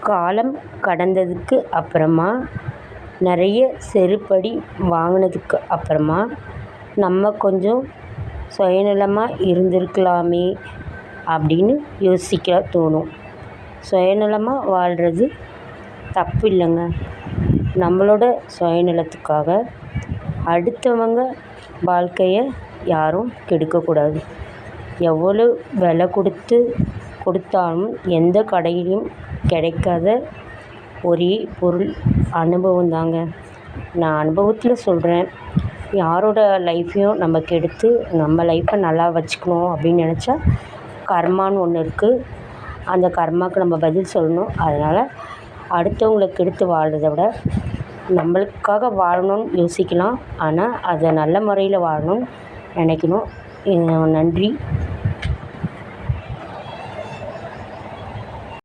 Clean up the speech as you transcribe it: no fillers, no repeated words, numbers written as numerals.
காலம் கடந்ததுக்கு அப்புறமா நிறைய செருப்படி வாங்கினதுக்கு அப்புறமா நம்ம கொஞ்சம் சுயநலமாக இருந்திருக்கலாமே அப்படின்னு யோசிக்க தோணும். சுயநலமாக வாழ்கிறது தப்பு இல்லைங்க. நம்மளோட சுயநலத்துக்காக அடுத்தவங்க வாழ்க்கையை யாரும் கெடுக்கக்கூடாது. எவ்வளோ விலை கொடுத்தாலும் எந்த கடையிலும் கிடைக்காத ஒரே பொருள் அனுபவம் தாங்க. நான் அனுபவத்தில் சொல்கிறேன். யாரோட லைஃப்பையும் நம்ம கெடுத்து நம்ம லைஃப்பை நல்லா வச்சுக்கணும் அப்படின்னு நினச்சா கர்மான்னு ஒன்று இருக்குது. அந்த கர்மாவுக்கு நம்ம பதில் சொல்லணும். அதனால் அடுத்தவங்களை கெடுத்து வாழ்கிறத விட நம்மளுக்காக வாழணும்னு யோசிக்கலாம். ஆனால் அதை நல்ல முறையில் வாழணும்னு நினைக்கணும். நன்றி.